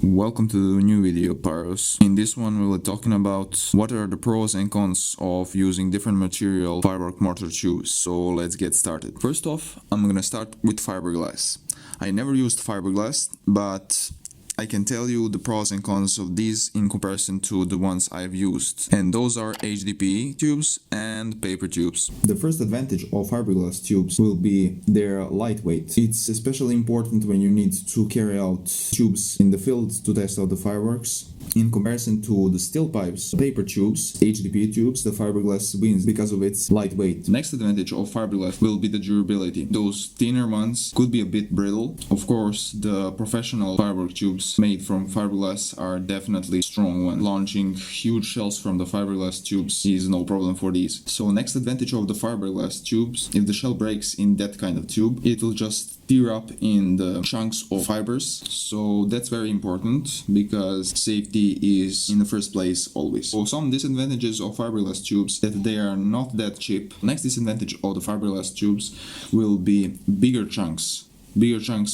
Welcome to a new video, Pyros. In this one we were talking about what are the pros and cons of using different material firework mortar tubes. So let's get started. First off, I'm gonna start with fiberglass. I never used fiberglass, but I can tell you the pros and cons of these in comparison to the ones I've used. And those are HDPE tubes and paper tubes. The first advantage of fiberglass tubes will be their lightweight. It's especially important when you need to carry out tubes in the field to test out the fireworks. In comparison to the steel pipes, paper tubes, HDPE tubes, the fiberglass wins because of its lightweight. The next advantage of fiberglass will be the durability. Those thinner ones could be a bit brittle. Of course, the professional firework tubes made from fiberglass are definitely strong ones. Launching huge shells from the fiberglass tubes is no problem for these. So next advantage of the fiberglass tubes, if the shell breaks in that kind of tube, it will just tear up in the chunks of fibers. So that's very important because safety is in the first place always. So some disadvantages of fiberglass tubes that they are not that cheap. Next disadvantage of the fiberglass tubes will be bigger chunks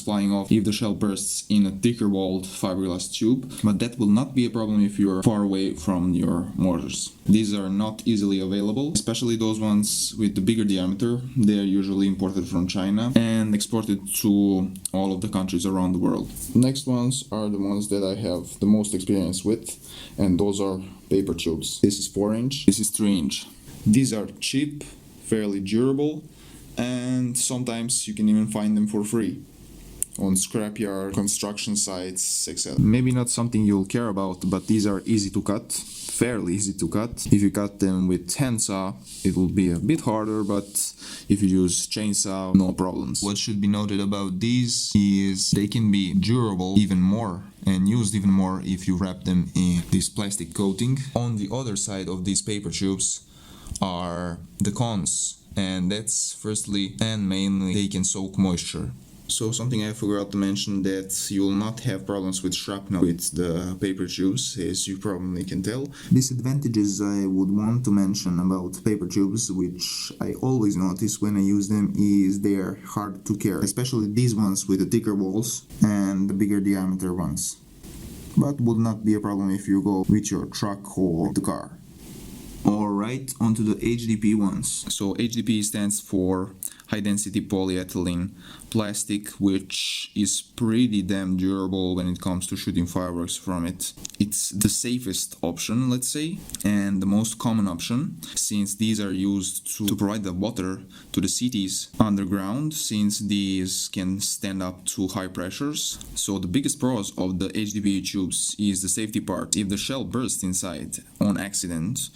flying off if the shell bursts in a thicker walled fiberglass tube, but that will not be a problem if you're far away from your mortars. These are not easily available, especially those ones with the bigger diameter. They are usually imported from China and exported to all of the countries around the world. Next ones are the ones that I have the most experience with, and those are paper tubes. This is 4-inch, this is 3-inch. These are cheap, fairly durable, and sometimes you can even find them for free on scrapyard, construction sites, etc. Maybe not something you'll care about, but these are easy to cut, fairly easy to cut. If you cut them with handsaw, it will be a bit harder, but if you use chainsaw, no problems. What should be noted about these is they can be durable even more and used even more if you wrap them in this plastic coating. On the other side of these paper tubes are the cons. And that's firstly and mainly they can soak moisture. So something I forgot to mention, that you will not have problems with shrapnel with the paper tubes, as you probably can tell. Disadvantages I would want to mention about paper tubes, which I always notice when I use them, is they are hard to carry, especially these ones with the thicker walls and the bigger diameter ones. But would not be a problem if you go with your truck or the car. Alright, onto the HDPE ones. So HDPE stands for high density polyethylene plastic, which is pretty damn durable when it comes to shooting fireworks from it. It's the safest option, let's say, and the most common option, since these are used to provide the water to the cities underground, since these can stand up to high pressures. So the biggest pros of the HDPE tubes is the safety part. If the shell bursts inside on accident,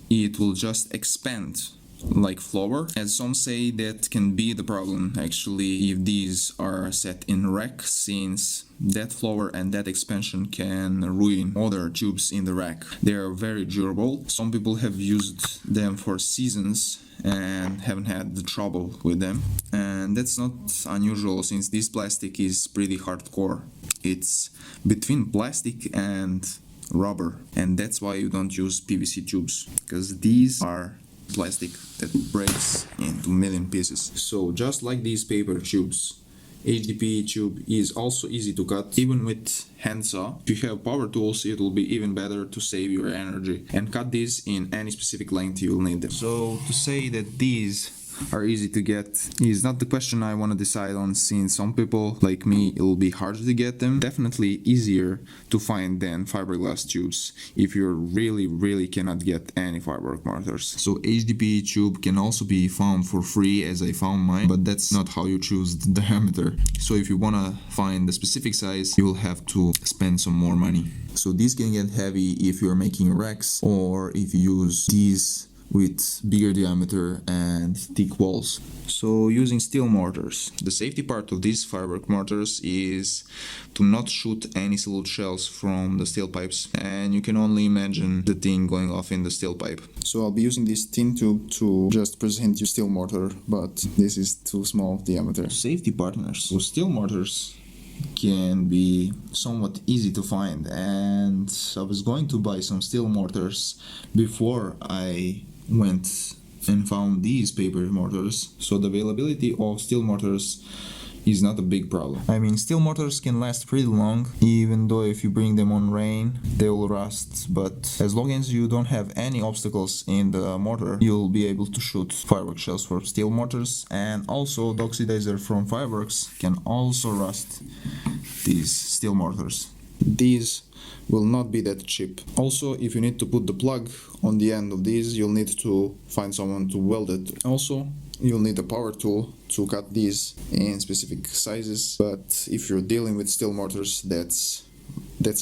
it will just expand like flour. As some say, that can be the problem actually if these are set in rack, since that flour and that expansion can ruin other tubes in the rack. They are very durable. Some people have used them for seasons and haven't had the trouble with them, and that's not unusual since this plastic is pretty hardcore. It's between plastic and rubber, and that's why you don't use PVC tubes, because these are plastic that breaks into a million pieces. So just like these paper tubes, HDPE tube is also easy to cut, even with handsaw. If you have power tools, it will be even better to save your energy and cut these in any specific length you will need them. So to say that these are easy to get is not the question I want to decide on, since some people like me, it will be harder to get them. Definitely easier to find than fiberglass tubes if you really cannot get any firework mortars. So HDPE tube can also be found for free, as I found mine, but that's not how you choose the diameter. So if you want to find the specific size, you will have to spend some more money. So these can get heavy if you're making racks, or if you use these with bigger diameter and thick walls. So using steel mortars. The safety part of these firework mortars is to not shoot any solid shells from the steel pipes, and you can only imagine the thing going off in the steel pipe. So I'll be using this thin tube to just present you steel mortar, but this is too small diameter. Safety partners. So steel mortars can be somewhat easy to find, and I was going to buy some steel mortars before I went and found these paper mortars. So the availability of steel mortars is not a big problem. I mean, steel mortars can last pretty long, even though if you bring them on rain, they will rust, but as long as you don't have any obstacles in the mortar, you'll be able to shoot firework shells for steel mortars. And also the oxidizer from Fireworks can also rust these steel mortars. These will not be that cheap. Also, if you need to put the plug on the end of these, you'll need to find someone to weld it. Also, you'll need a power tool to cut these in specific sizes, but if you're dealing with steel mortars, that's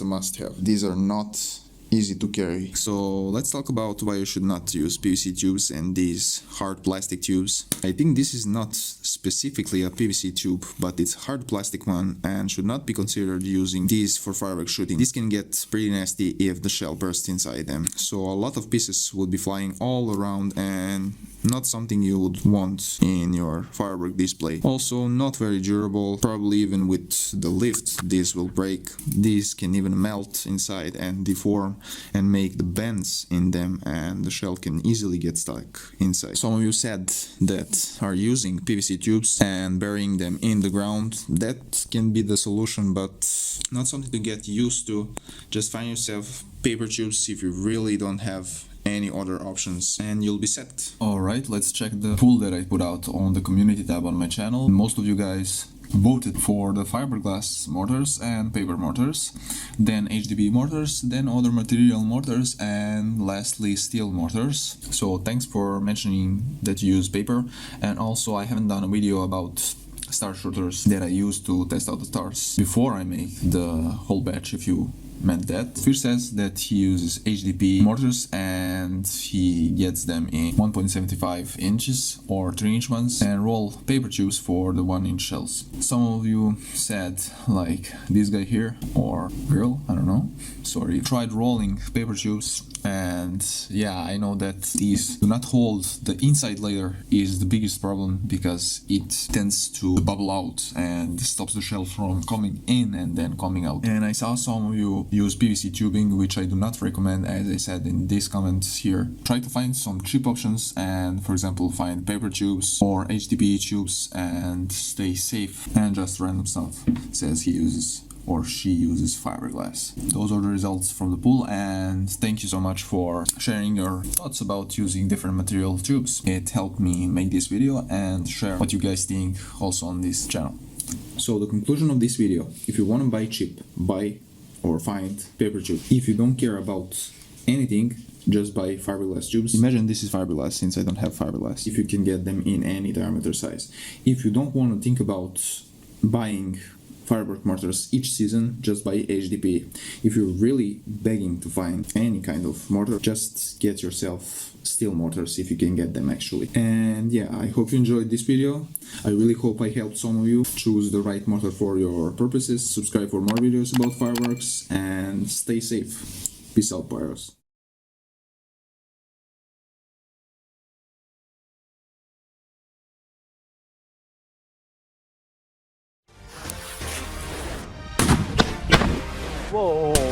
a must-have. These are not easy to carry. So let's talk about why you should not use PVC tubes and these hard plastic tubes. I think this is not specifically a PVC tube, but it's a hard plastic one and should not be considered using these for firework shooting. This can get pretty nasty if the shell bursts inside them. So a lot of pieces would be flying all around and not something you would want in your firework display. Also not very durable, probably even with the lift this will break. These can even melt inside and deform and make the bends in them, and the shell can easily get stuck inside. Some of you said that are using PVC tubes and burying them in the ground. That can be the solution, but not something to get used to. Just find yourself paper tubes if you really don't have any other options and you'll be set. Alright, let's check the poll that I put out on the community tab on my channel. Most of you guys voted for the fiberglass mortars and paper mortars, then HDPE mortars, then other material mortars, and lastly steel mortars. So thanks for mentioning that you use paper. And also I haven't done a video about star shooters that I use to test out the stars before I make the whole batch, if you meant that. Fish says that he uses HDPE mortars and he gets them in 1.75 inches or 3-inch ones and roll paper tubes for the 1-inch shells. Some of you said, like this guy here or girl, I don't know, sorry, tried rolling paper tubes, and yeah, I know that these do not hold. The inside layer is the biggest problem because it tends to bubble out and stops the shell from coming in and then coming out. And I saw some of you use PVC tubing, which I do not recommend, as I said in these comments here. Try to find some cheap options and, for example, find paper tubes or HDPE tubes and stay safe. And just random stuff says he uses or she uses fiberglass. Those are the results from the poll, and thank you so much for sharing your thoughts about using different material tubes. It helped me make this video and share what you guys think also on this channel. So the conclusion of this video: if you want to buy cheap, buy or find paper tube. If you don't care about anything, just buy fiberglass tubes. Imagine this is fiberglass, since I don't have fiberglass, if you can get them in any diameter size. If you don't want to think about buying firework mortars each season, just buy HDPE. If you're really begging to find any kind of mortar, just get yourself steel mortars if you can get them actually. And yeah, I hope you enjoyed this video. I really hope I helped some of you choose the right mortar for your purposes. Subscribe for more videos about fireworks and stay safe. Peace out, pyros. Whoa.